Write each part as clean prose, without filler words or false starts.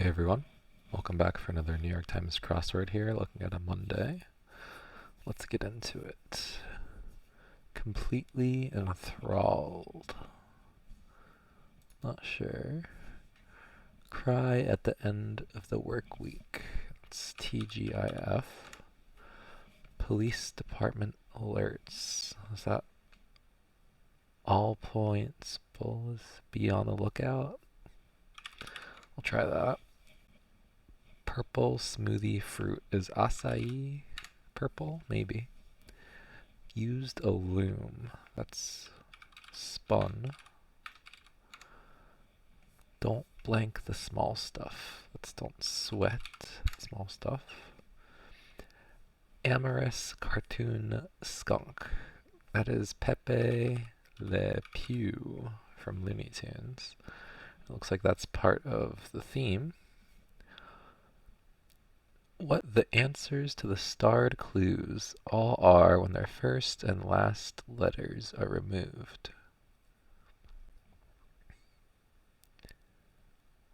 Hey everyone, welcome back for another New York Times crossword here, looking at a Monday. Let's get into it. Completely enthralled. Not sure. Cry at the end of the work week. It's TGIF. Police department alerts. Is that all points bulls? Be on the lookout? I'll try that. Purple smoothie fruit. Is acai purple? Maybe. Used a loom. That's spun. Don't blank the small stuff. That's don't sweat small stuff. Amorous cartoon skunk. That is Pepe Le Pew from Looney Tunes. It looks like that's part of the theme. What the answers to the starred clues all are when their first and last letters are removed.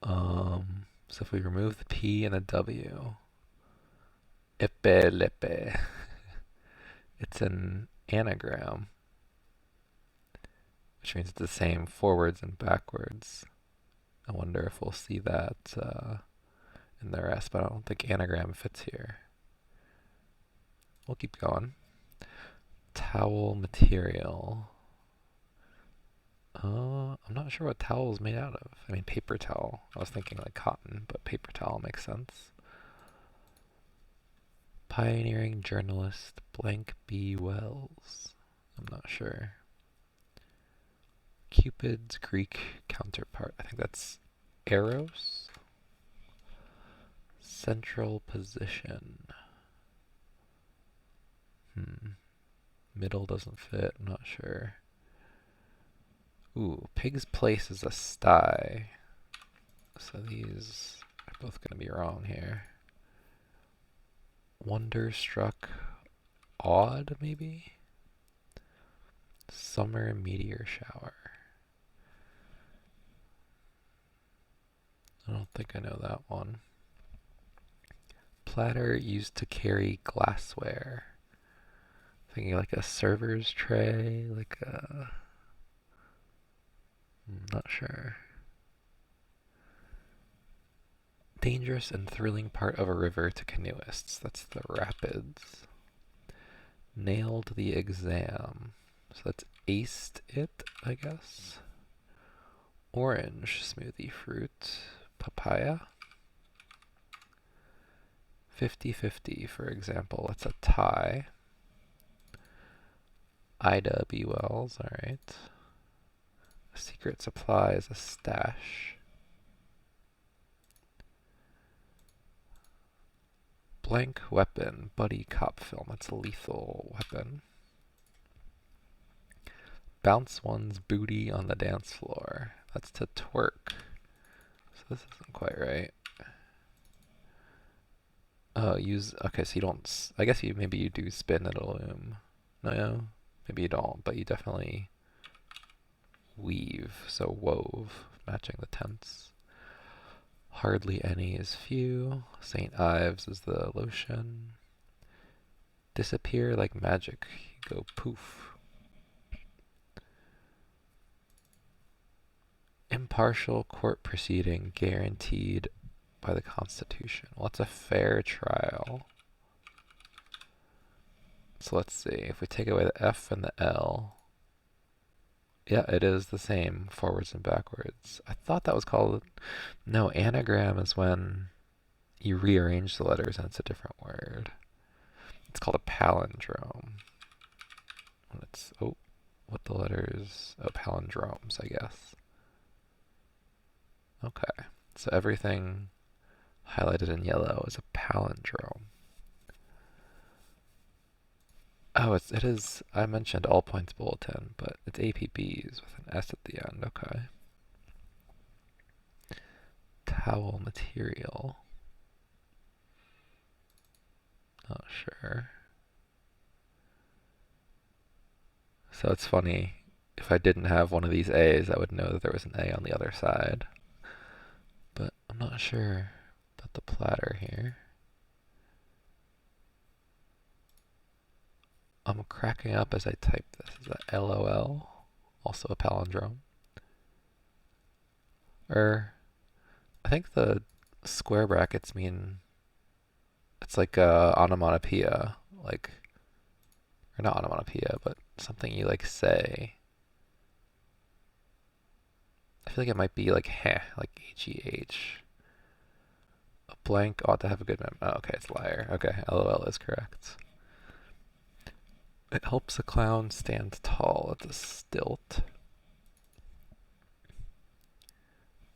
So if we remove the P and a W, Epelepe, it's an anagram, which means it's the same forwards and backwards. I wonder if we'll see that in the rest, but I don't think anagram fits here. We'll keep going. Towel material. I'm not sure what towel is made out of. I mean, paper towel. I was thinking like cotton, but paper towel makes sense. Pioneering journalist Blank B. Wells. I'm not sure. Cupid's Greek counterpart. I think that's Eros. Central position. Middle doesn't fit. I'm not sure. Ooh, pig's place is a sty. So these are both going to be wrong here. Wonderstruck odd, maybe? Summer meteor shower. I don't think I know that one. Platter used to carry glassware. Thinking like a server's tray, like a... I'm not sure. Dangerous and thrilling part of a river to canoeists. That's the rapids. Nailed the exam. So that's aced it, I guess. Orange smoothie fruit. Papaya. 50-50, for example. That's a tie. Ida B. Wells, alright. A secret supply is a stash. Blank weapon, buddy cop film. That's a lethal weapon. Bounce one's booty on the dance floor. That's to twerk. So this isn't quite right. Oh, okay, so you don't, I guess maybe you do spin at a loom. No, maybe you don't, but you definitely weave, so wove, matching the tense. Hardly any is few. St. Ives is the lotion. Disappear like magic. You go poof. Impartial court proceeding guaranteed by the Constitution. Well, it's a fair trial. So let's see. If we take away the F and the L, yeah, it is the same forwards and backwards. I thought that was called... No, anagram is when you rearrange the letters and it's a different word. It's called a palindrome. When it's, what the letters... Oh, palindromes, I guess. Okay, so everything highlighted in yellow is a palindrome. Oh, it is, I mentioned all points bulletin, but it's APBs with an S at the end, okay. Towel material. Not sure. So it's funny, if I didn't have one of these A's, I would know that there was an A on the other side. But I'm not sure. the platter here. I'm cracking up as I type this. Is that LOL? Also a palindrome. I think the square brackets mean it's like onomatopoeia, like, or not onomatopoeia, but something you like say. I feel like it might be like heh, like H-E-H. A blank ought to have a good mem. Oh, okay, it's liar. Okay, LOL is correct. It helps a clown stand tall at the stilt.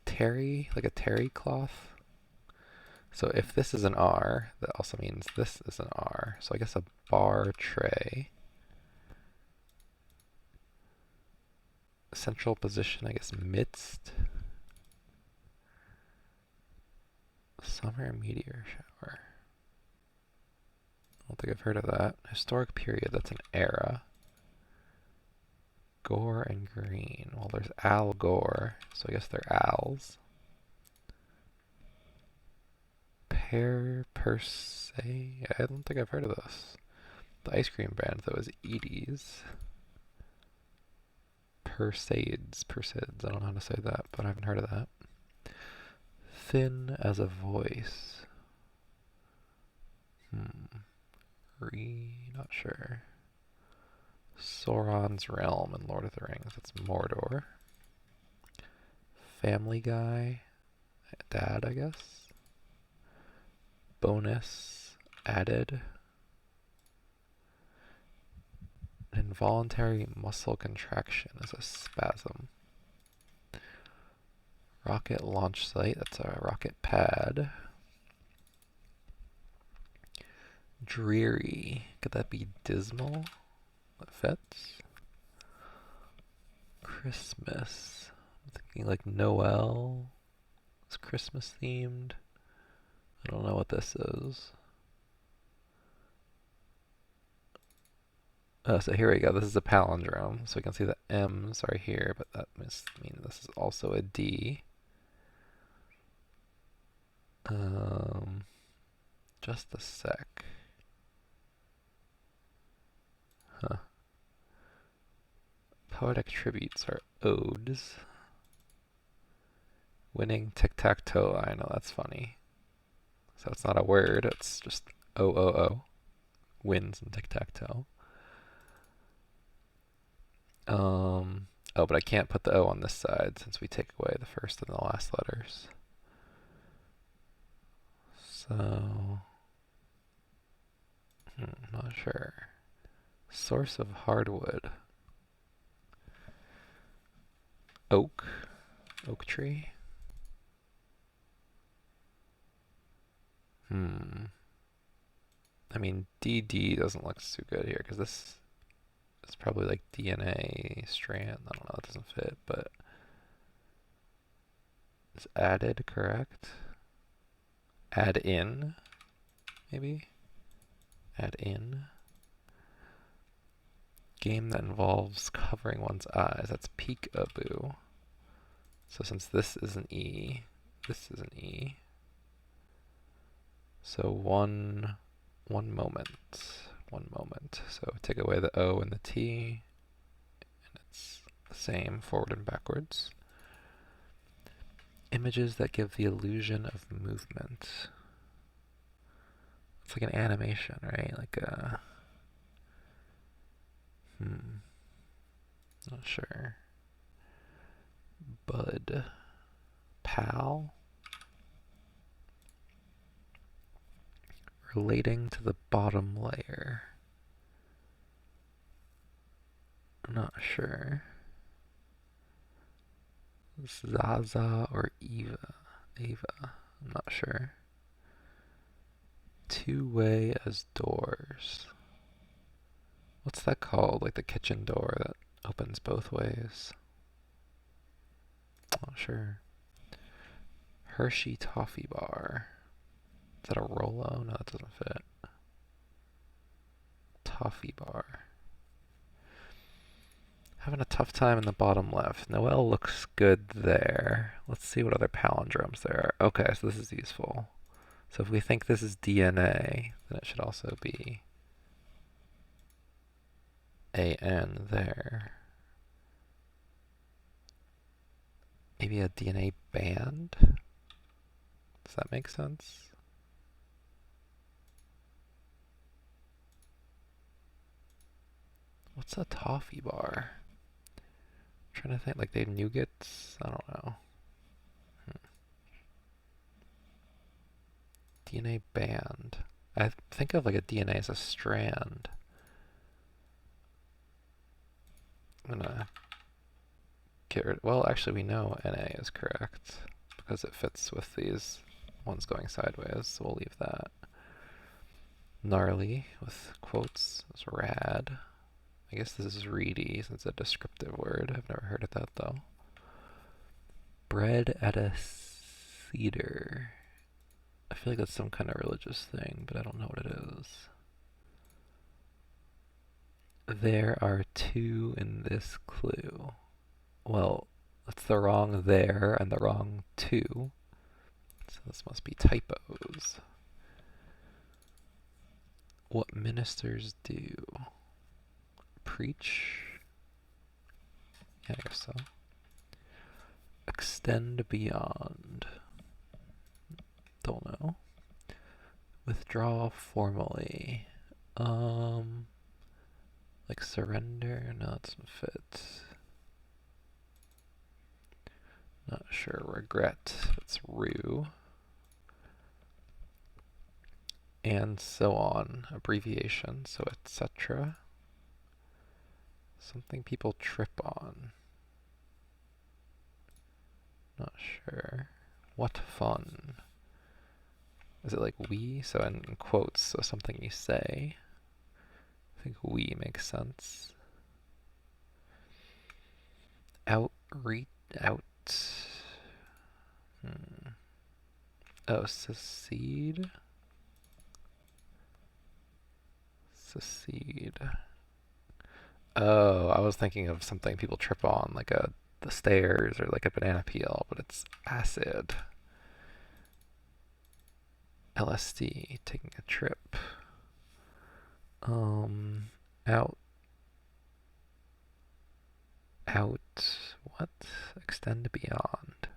Terry, like a terry cloth. So if this is an R, that also means this is an R. So I guess a bar tray. Central position, I guess midst. Summer meteor shower. I don't think I've heard of that. Historic period, that's an era. Gore and green. Well, there's Al Gore, so I guess they're owls. Pear per se? I don't think I've heard of this. The ice cream brand, though, is Edie's. Persades. I don't know how to say that, but I haven't heard of that. Thin as a voice. Not sure. Sauron's realm in Lord of the Rings. That's Mordor. Family Guy. Dad, I guess. Bonus. Added. An involuntary muscle contraction is a spasm. Rocket launch site. That's a rocket pad. Dreary. Could that be dismal? That fits. Christmas. I'm thinking like Noel. It's Christmas themed. I don't know what this is. Oh, so here we go. This is a palindrome. So we can see the M's are here, but that must mean this is also a D. Just a sec. Huh. Poetic tributes are odes. Winning tic-tac-toe. I know that's funny. So it's not a word, it's just O-O-O. Wins in tic-tac-toe. Oh, but I can't put the O on this side since we take away the first and the last letters. So, not sure. Source of hardwood. Oak. Oak tree. I mean, DD doesn't look too good here because this is probably like DNA strand. I don't know, it doesn't fit, but is added correct? Add in, maybe? Add in. Game that involves covering one's eyes. That's peek-a-boo. So since this is an E, this is an E. So one moment. So take away the O and the T, and it's the same forward and backwards. Images that give the illusion of movement. It's like an animation, right? Like a... Not sure. Bud. Pal. Relating to the bottom layer. I'm not sure. Zaza or Eva. I'm not sure. Two-way as doors. What's that called? Like the kitchen door that opens both ways. Not sure. Hershey Toffee Bar. Is that a Rolo? No, that doesn't fit. Toffee Bar. Having a tough time in the bottom left. Noel looks good there. Let's see what other palindromes there are. Okay, so this is useful. So if we think this is DNA, then it should also be AN there. Maybe a DNA band? Does that make sense? What's a toffee bar? I'm trying to think, like they have nougats? I don't know. DNA band. I think of like a DNA as a strand. I'm gonna get rid. Well, actually, we know Na is correct because it fits with these ones going sideways, so we'll leave that. Gnarly with quotes is rad. I guess this is reedy since it's a descriptive word. I've never heard of that though. Bread at a cedar. I feel like that's some kind of religious thing, but I don't know what it is. There are two in this clue. Well, that's the wrong there and the wrong two. So this must be typos. What ministers do? Preach? Yeah, I guess so. Extend beyond. Don't know. Withdraw formally. Like surrender? No, it doesn't fit. Not sure. Regret. It's rue. And so on. Abbreviation. So etc. Something people trip on. Not sure. What fun. Is it like we? So in quotes, so something you say. I think we makes sense. Outreach. Out. Oh, secede. Secede. Oh, I was thinking of something people trip on, like the stairs or like a banana peel, but it's acid. LSD, taking a trip. Out. Out. What? Extend beyond.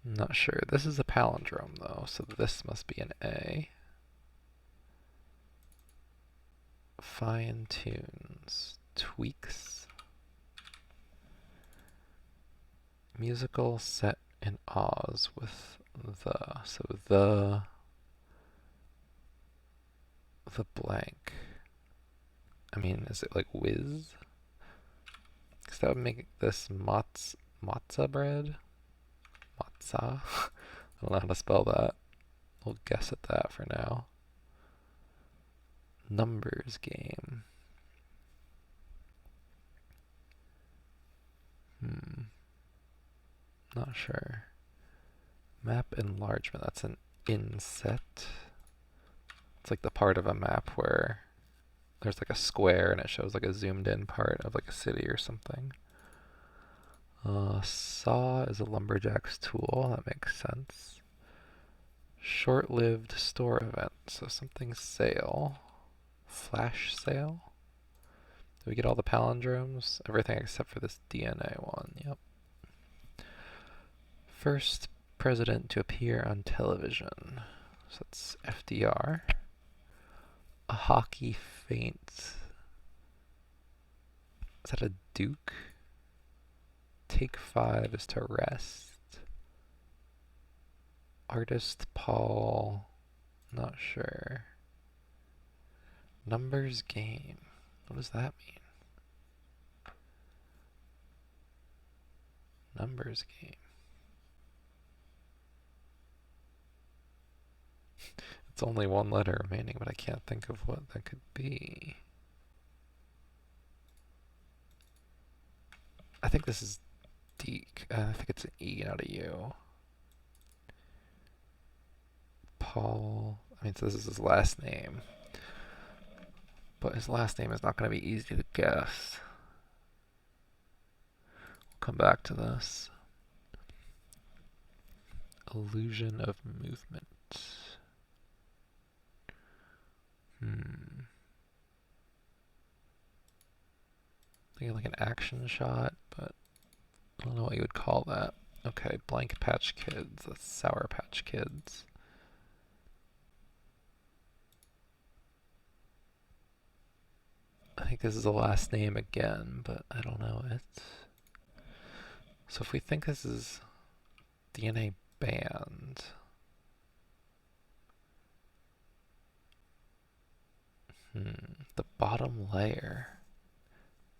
I'm not sure. This is a palindrome though, so this must be an A. Fine tunes. Tweaks. Musical set in Oz with the. So the blank. I mean, is it like whiz? Because that would make this matzo bread? Matza? I don't know how to spell that. We'll guess at that for now. Numbers game. Not sure. Map enlargement. That's an inset. It's like the part of a map where there's like a square and it shows like a zoomed in part of like a city or something. Saw is a lumberjack's tool. That makes sense. Short-lived store event. So something sale. Flash sale. Do we get all the palindromes? Everything except for this DNA one. Yep. First president to appear on television. So that's FDR. A hockey feint. Is that a duke? Take 5 is to rest. Artist Paul. Not sure. Numbers game. What does that mean? Numbers game. It's only one letter remaining, but I can't think of what that could be. I think this is Deke. I think it's an E, not a U. Paul. I mean, so this is his last name. But his last name is not going to be easy to guess. We'll come back to this. Illusion of movement. Thinking like an action shot, but I don't know what you would call that. Okay, Blank Patch Kids. That's Sour Patch Kids. I think this is the last name again, but I don't know it. So if we think this is DNA band, the bottom layer,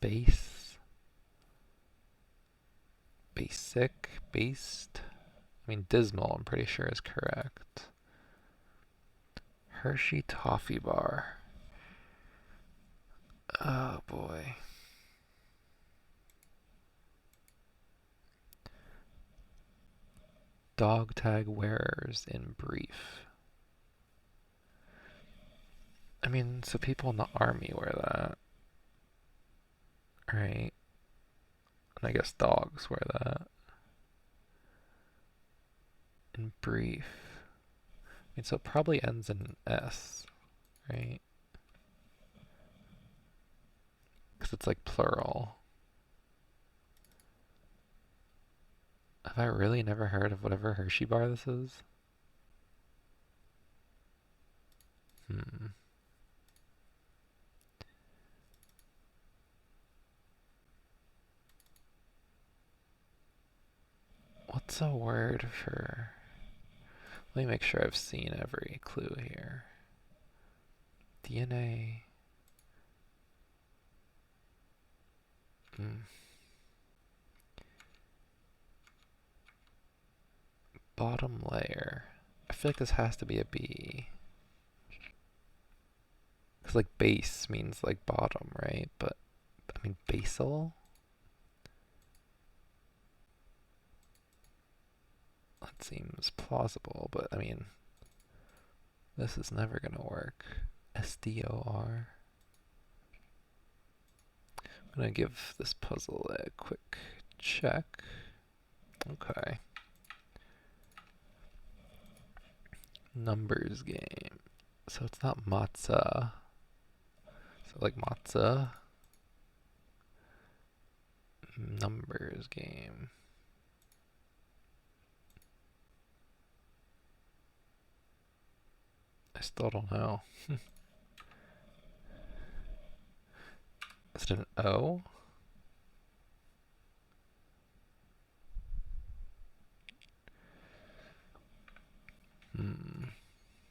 base, basic, based. I mean, dismal, I'm pretty sure is correct. Hershey Toffee Bar. Oh boy. Dog tag wearers in brief. I mean, so people in the army wear that, right? And I guess dogs wear that. In brief. I mean, so it probably ends in S, right? Because it's like plural. Have I really never heard of whatever Hershey bar this is? What's a word for... Let me make sure I've seen every clue here. DNA... Bottom layer. I feel like this has to be a B. Because like base means like bottom, right? But, I mean, basal? That seems plausible, but I mean, this is never gonna work. SDOR. I'm gonna give this puzzle a quick check. Okay. Numbers game. So it's not matzah. So like matzah. Numbers game. I still don't know. Is it an O?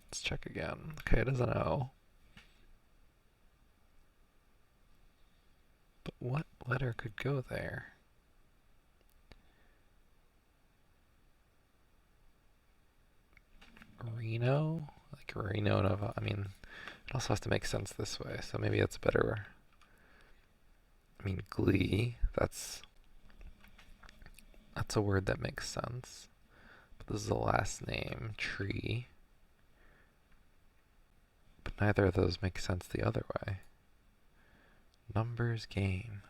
Let's check again. Okay, it is an O. But what letter could go there? Reno? Like Reno, Nova. I mean, it also has to make sense this way, so maybe it's better. I mean, glee, that's a word that makes sense. But this is the last name, tree. But neither of those make sense the other way. Numbers game.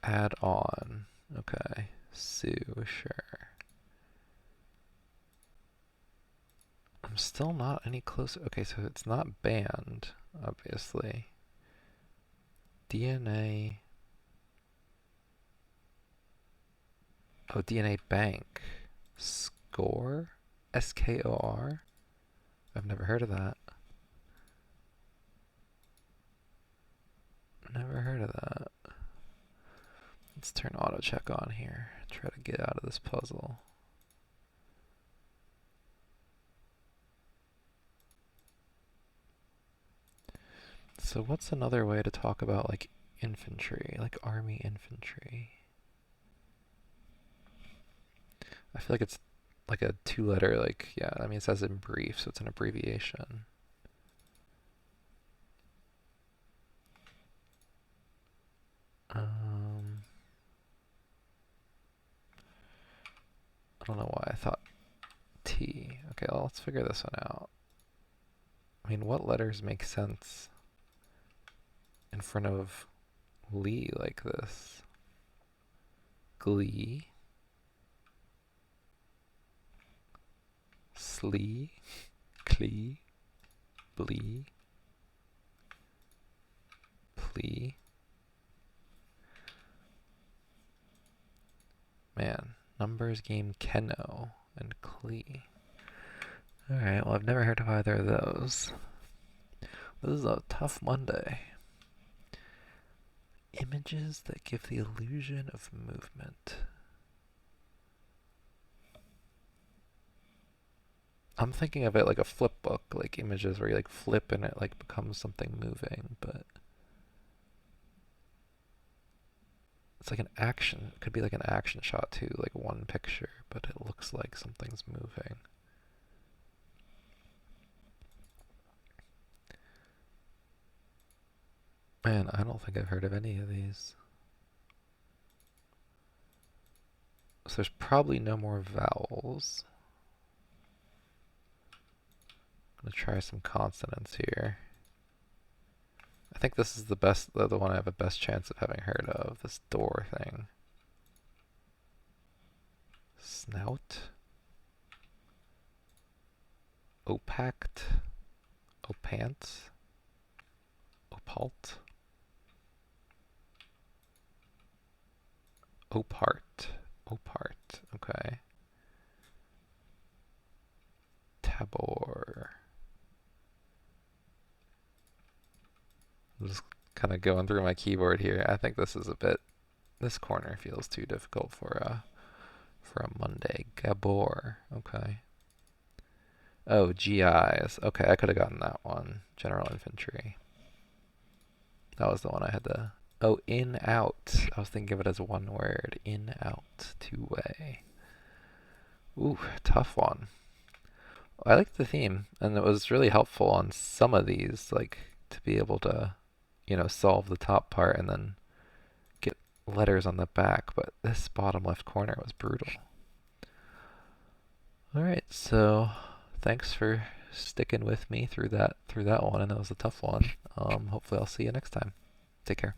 Add on. Okay. Sue, sure. I'm still not any closer. Okay, so it's not band, obviously. DNA. Oh, DNA bank. Score? SKOR? I've never heard of that. Never heard of that. Let's turn auto check on here. Try to get out of this puzzle. So what's another way to talk about like infantry, like army infantry? I feel like it's like a two-letter, like, yeah, I mean it says in brief, so it's an abbreviation. I don't know why I thought T. Okay, well, let's figure this one out. I mean, what letters make sense in front of Lee like this? Glee. Slee. Clee. Blee. Clee. Man, numbers game Keno and Clee. Alright, well, I've never heard of either of those. This is a tough Monday. Images that give the illusion of movement. I'm thinking of it like a flip book, like images where you like flip and it like becomes something moving, but it's like an action. It could be like an action shot too, like one picture, but it looks like something's moving. Man, I don't think I've heard of any of these. So there's probably no more vowels. I'm gonna try some consonants here. I think this is the best, the one I have the best chance of having heard of, this door thing. Snout. Opact. Opant. Opalt. Opart. Opart. Okay. Tabor. I'm just kind of going through my keyboard here. I think this is a bit. This corner feels too difficult for a Monday. Gabor. Okay. Oh, GIs. Okay, I could have gotten that one. General infantry. That was the one I had to. Oh, in out. I was thinking of it as one word. In out. Two way. Ooh, tough one. I liked the theme, and it was really helpful on some of these, like to be able to, solve the top part and then get letters on the back. But this bottom left corner was brutal. All right, so thanks for sticking with me through that one, and that was a tough one. Hopefully, I'll see you next time. Take care.